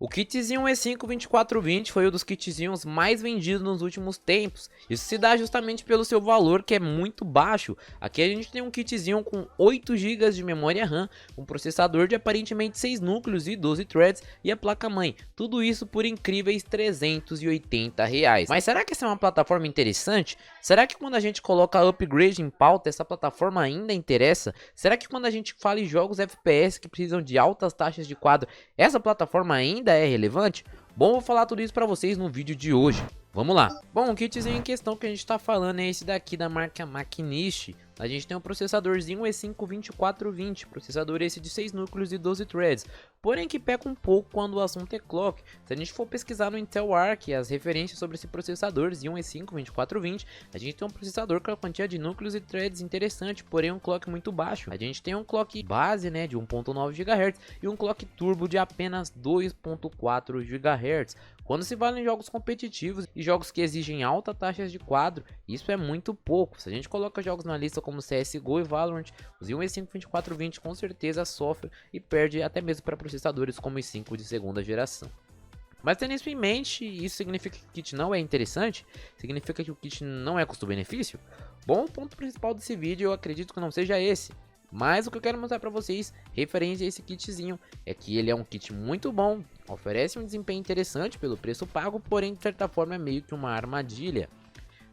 O kitzinho E5 2420 foi um dos kitzinhos mais vendidos nos últimos tempos. Isso se dá justamente pelo seu valor, que é muito baixo. Aqui a gente tem um kitzinho com 8 GB de memória RAM, um processador de aparentemente 6 núcleos e 12 threads e a placa-mãe. Tudo isso por incríveis R$380. Mas será que essa é uma plataforma interessante? Será que quando a gente coloca upgrade em pauta, essa plataforma ainda interessa? Será que quando a gente fala em jogos FPS que precisam de altas taxas de quadro, essa plataforma ainda é relevante? Bom, vou falar tudo isso para vocês no vídeo de hoje. Vamos lá. Bom, o kitzinho em questão que a gente está falando é esse daqui da marca Machinist. A gente tem um processadorzinho E5 2420, processador esse de 6 núcleos e 12 threads, porém que peca um pouco quando o assunto é clock. Se a gente for pesquisar no Intel Arc as referências sobre esse processadorzinho E5 2420, a gente tem um processador com a quantia de núcleos e threads interessante, porém um clock muito baixo. A gente tem um clock base, né, de 1.9 GHz e um clock turbo de apenas 2.4 GHz. Quando se fala em jogos competitivos e jogos que exigem altas taxas de quadro, isso é muito pouco. Se a gente coloca jogos na lista como CSGO e Valorant, o Xeon E5 2420 com certeza sofre e perde até mesmo para processadores como o i5 de segunda geração. Mas tendo isso em mente, isso significa que o kit não é interessante? Significa que o kit não é custo-benefício? Bom, o ponto principal desse vídeo eu acredito que não seja esse. Mas o que eu quero mostrar para vocês, referente a esse kitzinho, é que ele é um kit muito bom, oferece um desempenho interessante pelo preço pago, porém de certa forma é meio que uma armadilha.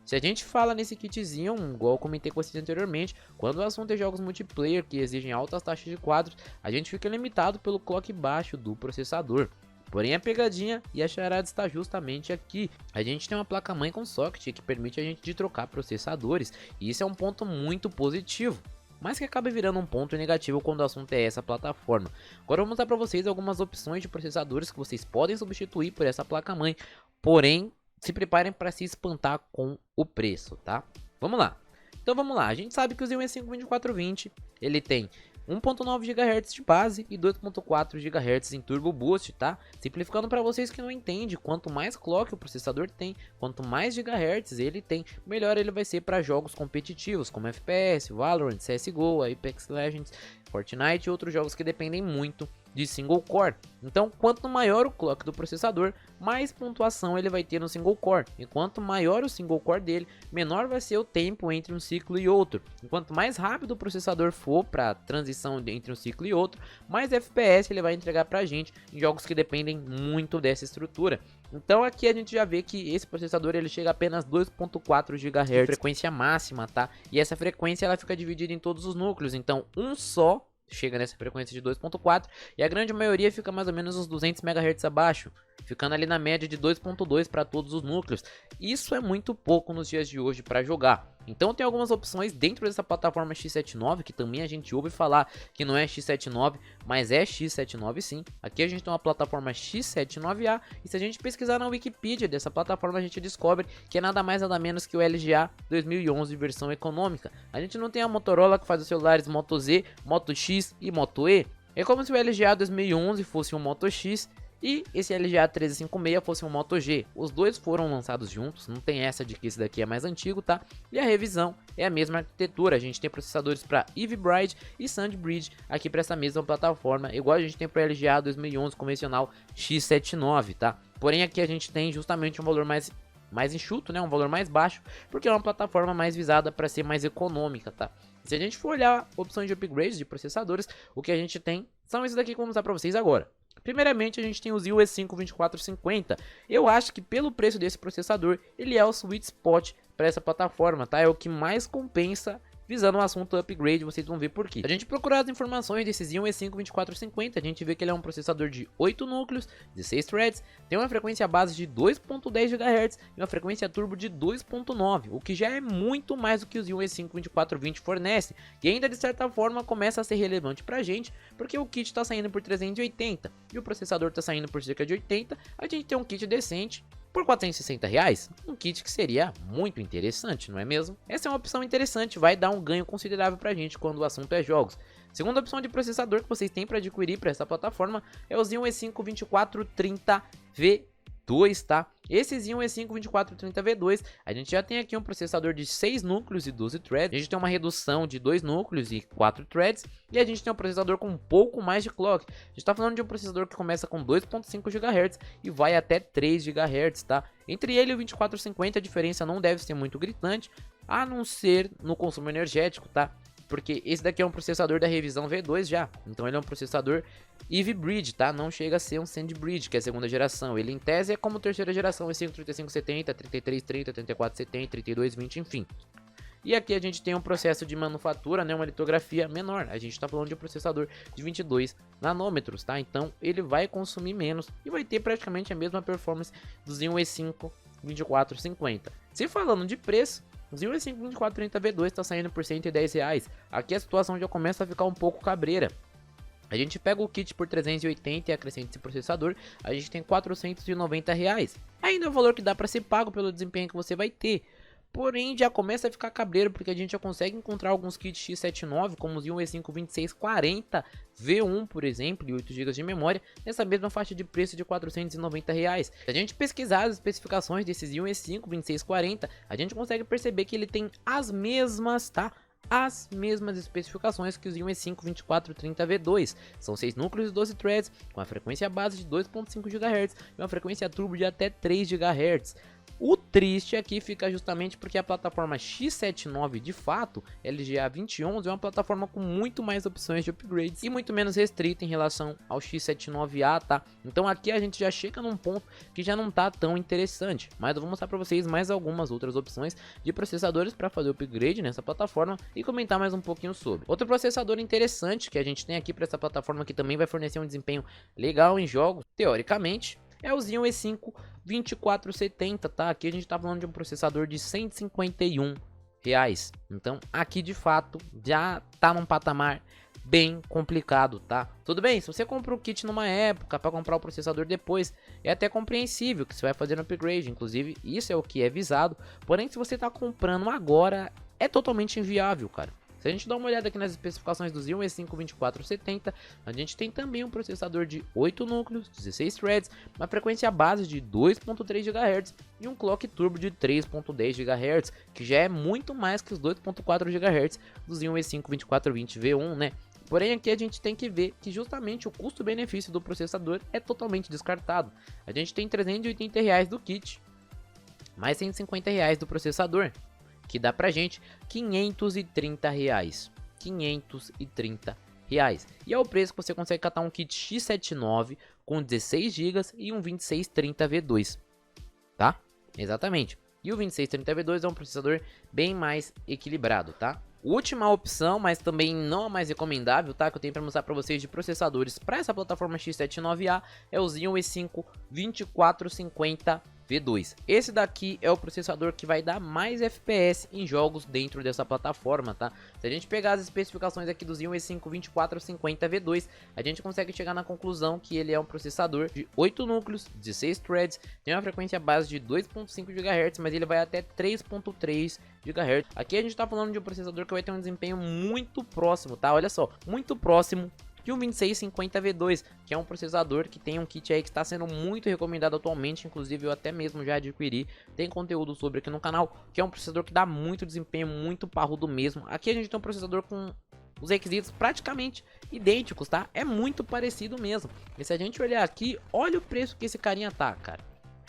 Se a gente fala nesse kitzinho, igual eu comentei com vocês anteriormente, quando o assunto é jogos multiplayer que exigem altas taxas de quadros, a gente fica limitado pelo clock baixo do processador. Porém a pegadinha e a charada está justamente aqui. A gente tem uma placa-mãe com socket que permite a gente de trocar processadores, e isso é um ponto muito positivo, mas que acaba virando um ponto negativo quando o assunto é essa plataforma. Agora eu vou mostrar para vocês algumas opções de processadores que vocês podem substituir por essa placa-mãe, porém se preparem para se espantar com o preço, tá? Vamos lá. Então vamos lá, a gente sabe que o Xeon E5 2420 ele tem 1.9 GHz de base e 2.4 GHz em Turbo Boost, tá? Simplificando para vocês que não entendem, quanto mais clock o processador tem, quanto mais GHz ele tem, melhor ele vai ser para jogos competitivos como FPS, Valorant, CSGO, Apex Legends, Fortnite e outros jogos que dependem muito de single core. Então, quanto maior o clock do processador, mais pontuação ele vai ter no single core. E quanto maior o single core dele, menor vai ser o tempo entre um ciclo e outro. Enquanto mais rápido o processador for para a transição entre um ciclo e outro, mais FPS ele vai entregar para a gente em jogos que dependem muito dessa estrutura. Então aqui a gente já vê que esse processador ele chega a apenas 2.4 GHz de frequência máxima, tá? E essa frequência ela fica dividida em todos os núcleos, então um só chega nessa frequência de 2.4 e a grande maioria fica mais ou menos uns 200 MHz abaixo, ficando ali na média de 2.2 para todos os núcleos. Isso é muito pouco nos dias de hoje para jogar. Então tem algumas opções dentro dessa plataforma X79, que também a gente ouve falar que não é X79, mas é X79 sim. Aqui a gente tem uma plataforma X79A, e se a gente pesquisar na Wikipedia dessa plataforma, a gente descobre que é nada mais nada menos que o LGA 2011 versão econômica. A gente não tem a Motorola que faz os celulares Moto Z, Moto X e Moto E. É como se o LGA 2011 fosse um Moto X e esse LGA 1356 fosse um Moto G. Os dois foram lançados juntos, não tem essa de que esse daqui é mais antigo, tá? E a revisão é a mesma arquitetura, a gente tem processadores para Ivy Bridge e SandBridge aqui para essa mesma plataforma, igual a gente tem para o LGA 2011 convencional X79, tá? Porém aqui a gente tem justamente um valor mais enxuto, né? Um valor mais baixo, porque é uma plataforma mais visada para ser mais econômica, tá? Se a gente for olhar opções de upgrades de processadores, o que a gente tem são esses daqui que eu vou mostrar para vocês agora. Primeiramente a gente tem o Xeon E5 2450, eu acho que pelo preço desse processador, ele é o sweet spot para essa plataforma, tá? É o que mais compensa visando o assunto upgrade, vocês vão ver por quê. A gente procurar as informações desse Xeon E5 2450, a gente vê que ele é um processador de 8 núcleos, 16 threads, tem uma frequência base de 2.10 GHz e uma frequência turbo de 2.9, o que já é muito mais do que o Xeon E5 2420 fornece, e ainda de certa forma começa a ser relevante pra gente, porque o kit tá saindo por 380 e o processador tá saindo por cerca de 80, a gente tem um kit decente por R$460, um kit que seria muito interessante, não é mesmo? Essa é uma opção interessante, vai dar um ganho considerável pra gente quando o assunto é jogos. Segunda opção de processador que vocês têm para adquirir para essa plataforma é o Xeon E5 2430V V2, tá? Esse Xeon E5 2430V2, a gente já tem aqui um processador de 6 núcleos e 12 threads, a gente tem uma redução de 2 núcleos e 4 threads, e a gente tem um processador com um pouco mais de clock. A gente está falando de um processador que começa com 2.5 GHz e vai até 3 GHz, tá? Entre ele e o 2450 a diferença não deve ser muito gritante, a não ser no consumo energético, tá? Porque esse daqui é um processador da revisão V2 já, então ele é um processador Ivy Bridge, tá? Não chega a ser um SandBridge, que é a segunda geração. Ele em tese é como terceira geração, E5 3570, 3330, 3470, 3220, enfim. E aqui a gente tem um processo de manufatura, né, uma litografia menor. A gente está falando de um processador de 22 nanômetros, tá? Então ele vai consumir menos e vai ter praticamente a mesma performance do Xeon E5 2450. Se falando de preço, o Xeon E5 2430V2 está saindo por R$110. Aqui a situação já começa a ficar um pouco cabreira. A gente pega o kit por 380 e acrescenta esse processador, a gente tem R$490. Ainda é o valor que dá para ser pago pelo desempenho que você vai ter. Porém, já começa a ficar cabreiro, porque a gente já consegue encontrar alguns kits x79, como o Xeon E5 2640 V1, por exemplo, e 8 GB de memória, nessa mesma faixa de preço de R$490. Se a gente pesquisar as especificações desse Xeon E5 2640, a gente consegue perceber que ele tem as mesmas, tá? As mesmas especificações que o Xeon E5 2430V2. São 6 núcleos e 12 threads, com a frequência base de 2.5 GHz e uma frequência turbo de até 3 GHz. O triste aqui fica justamente porque a plataforma X79 de fato, LGA 2011, é uma plataforma com muito mais opções de upgrades e muito menos restrita em relação ao X79A, tá? Então aqui a gente já chega num ponto que já não tá tão interessante, mas eu vou mostrar para vocês mais algumas outras opções de processadores para fazer o upgrade nessa plataforma e comentar mais um pouquinho sobre. Outro processador interessante que a gente tem aqui para essa plataforma, que também vai fornecer um desempenho legal em jogos, teoricamente, é o Xeon E5 2470, tá? Aqui a gente tá falando de um processador de R$151. Então aqui de fato já tá num patamar bem complicado, tá? Tudo bem, se você compra o kit numa época para comprar o processador depois, é até compreensível que você vai fazer um upgrade, inclusive isso é o que é visado. Porém, se você tá comprando agora, é totalmente inviável, cara. Se a gente dá uma olhada aqui nas especificações do Xeon E5 2470, a gente tem também um processador de 8 núcleos, 16 threads, uma frequência base de 2.3 GHz e um clock turbo de 3.10 GHz, que já é muito mais que os 2.4 GHz do Xeon E5 2420V1, né? Porém, aqui a gente tem que ver que justamente o custo-benefício do processador é totalmente descartado. A gente tem R$380 do kit, mais R$150 do processador, que dá pra gente R$530. R$530. E é o preço que você consegue catar um kit X79 com 16 GB e um 2630V2, tá? Exatamente. E o 2630V2 é um processador bem mais equilibrado, tá? Última opção, mas também não a mais recomendável, tá? Que eu tenho para mostrar para vocês de processadores para essa plataforma X79A é o Xeon E5 2450V2. Esse daqui é o processador que vai dar mais FPS em jogos dentro dessa plataforma, tá? Se a gente pegar as especificações aqui do Xeon E5 2450V2, a gente consegue chegar na conclusão que ele é um processador de 8 núcleos, 16 threads, tem uma frequência base de 2.5 GHz, mas ele vai até 3.3 GHz. Aqui a gente tá falando de um processador que vai ter um desempenho muito próximo, tá? Olha só, muito próximo de um 2650V2, que é um processador que tem um kit aí que está sendo muito recomendado atualmente, inclusive eu até mesmo já adquiri, tem conteúdo sobre aqui no canal, que é um processador que dá muito desempenho, muito parrudo mesmo. Aqui a gente tem um processador com os requisitos praticamente idênticos, tá? É muito parecido mesmo. E se a gente olhar aqui, olha o preço que esse carinha tá, cara.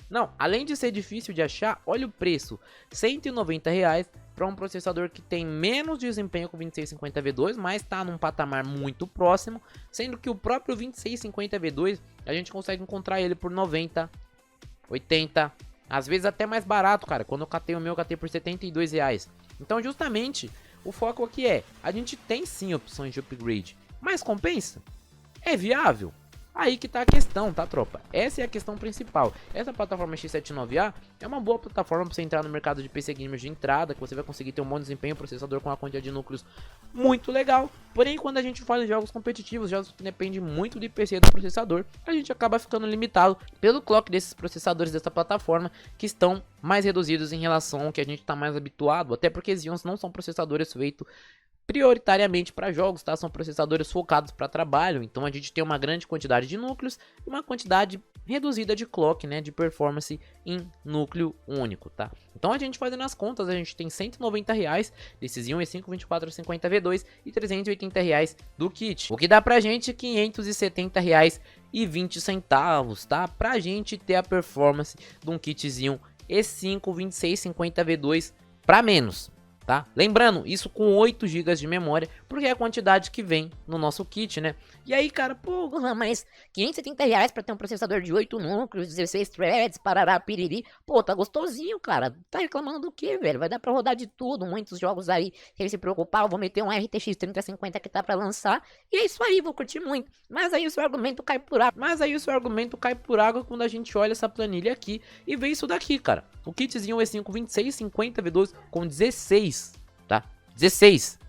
Não, além de ser difícil de achar, olha o preço, R$190 para um processador que tem menos desempenho que o 2650V2, mas está num patamar muito próximo, sendo que o próprio 2650V2 a gente consegue encontrar ele por 90, 80, às vezes até mais barato, cara. Quando eu catei o meu, eu catei por R$72. Então justamente o foco aqui é, a gente tem sim opções de upgrade, mas compensa? É viável? Aí que tá a questão, tá, tropa? Essa é a questão principal. Essa plataforma X79A é uma boa plataforma para você entrar no mercado de PC Gamers de entrada, que você vai conseguir ter um bom desempenho, processador com uma quantidade de núcleos muito legal. Porém, quando a gente fala em jogos competitivos, jogos que dependem muito de PC do processador, a gente acaba ficando limitado pelo clock desses processadores dessa plataforma, que estão mais reduzidos em relação ao que a gente está mais habituado, até porque Xeons não são processadores feitos prioritariamente para jogos, tá? São processadores focados para trabalho, então a gente tem uma grande quantidade de núcleos e uma quantidade reduzida de clock, né, de performance em núcleo único, tá? Então a gente fazendo as contas, a gente tem R$190 desses Xeon E5 2450V2 e R$380 do kit, o que dá pra gente R$570,20, tá? Pra gente ter a performance de um kit Xeon E5 2650V2 para menos. Tá? Lembrando, isso com 8 GB de memória, porque é a quantidade que vem no nosso kit, né? E aí, cara, pô, Mas R$570 pra ter um processador de 8 núcleos, 16 threads, parará, piriri. Pô, tá gostosinho, cara. Tá reclamando do quê, velho? Vai dar pra rodar de tudo. Muitos jogos aí, sem se preocupar, eu vou meter um RTX 3050 que tá pra lançar. E é isso aí, vou curtir muito. Mas aí o seu argumento cai por água. Quando a gente olha essa planilha aqui e vê isso daqui, cara. O kitzinho E5 2650V2 com 16, tá? 16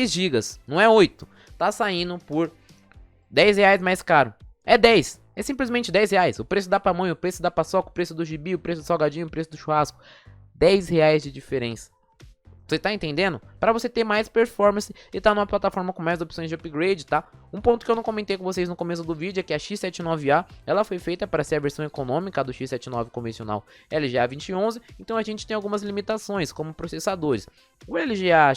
GB, não é 8. Tá saindo por R$10 mais caro. É 10. É simplesmente R$10. O preço da pamonha, o preço da paçoca, o preço do gibi, o preço do salgadinho, o preço do churrasco. R$10 de diferença. Você tá entendendo? Para você ter mais performance e tá numa plataforma com mais opções de upgrade, tá? Um ponto que eu não comentei com vocês no começo do vídeo é que a X79A, ela foi feita para ser a versão econômica do X79 convencional LGA 2011, então a gente tem algumas limitações, como processadores. O LGA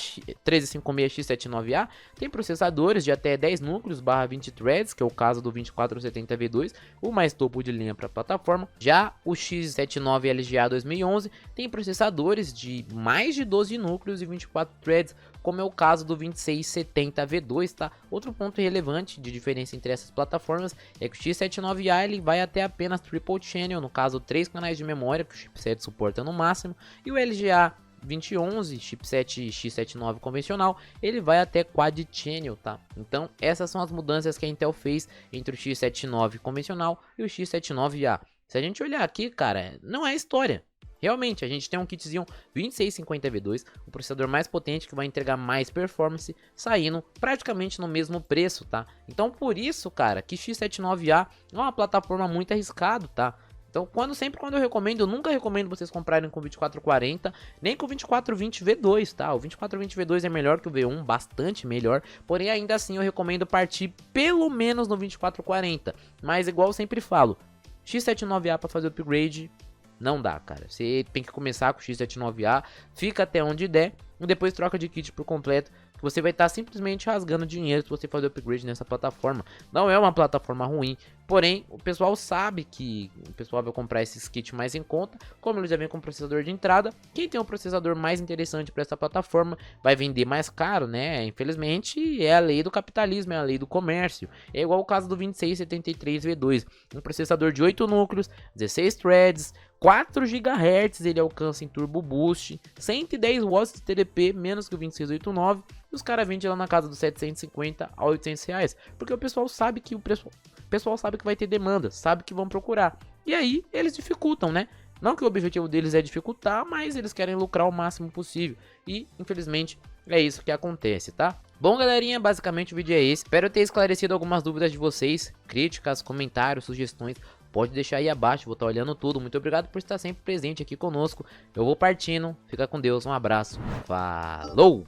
1356X79A tem processadores de até 10 núcleos barra 20 threads, que é o caso do 2470V2, o mais topo de linha para a plataforma. Já o X79 LGA 2011 tem processadores de mais de 12 núcleos e 24 threads, como é o caso do 2670V2, tá? Outro ponto relevante de diferença entre essas plataformas é que o X79A ele vai até apenas triple channel, no caso 3 canais de memória que o chipset suporta no máximo, e o LGA 2011, chipset X79 convencional, ele vai até quad channel, tá? Então essas são as mudanças que a Intel fez entre o X79 convencional e o X79A. Se a gente olhar aqui, cara, não é história. Realmente, a gente tem um kitzinho 2650V2, o processador mais potente que vai entregar mais performance, saindo praticamente no mesmo preço, tá? Então, por isso, cara, que X79A é uma plataforma muito arriscada, tá? Então, sempre quando eu recomendo, eu nunca recomendo vocês comprarem com o 2440, nem com o 2420V2, tá? O 2420V2 é melhor que o V1, bastante melhor, porém ainda assim eu recomendo partir pelo menos no 2440. Mas igual eu sempre falo, X79A para fazer o upgrade não dá, cara. Você tem que começar com o X79A, fica até onde der e depois troca de kit por completo. Você vai estar simplesmente rasgando dinheiro se você fazer o upgrade nessa plataforma. Não é uma plataforma ruim, porém o pessoal sabe que o pessoal vai comprar esses kits mais em conta. Como ele já vem com processador de entrada, quem tem um processador mais interessante para essa plataforma vai vender mais caro, né? Infelizmente é a lei do capitalismo, é a lei do comércio. É igual o caso do 2673V2, um processador de 8 núcleos, 16 threads, 4 GHz ele alcança em Turbo Boost, 110 watts de TDP, menos que o 2689, e os caras vendem lá na casa dos 750 a 800 reais, porque o pessoal sabe que sabe que vai ter demanda, sabe que vão procurar, e aí eles dificultam, né? Não que o objetivo deles é dificultar, mas eles querem lucrar o máximo possível, e infelizmente é isso que acontece, tá? Bom, galerinha, basicamente o vídeo é esse. Espero ter esclarecido algumas dúvidas de vocês, críticas, comentários, sugestões. Pode deixar aí abaixo, vou estar olhando tudo. Muito obrigado por estar sempre presente aqui conosco. Eu vou partindo, fica com Deus, um abraço, falou!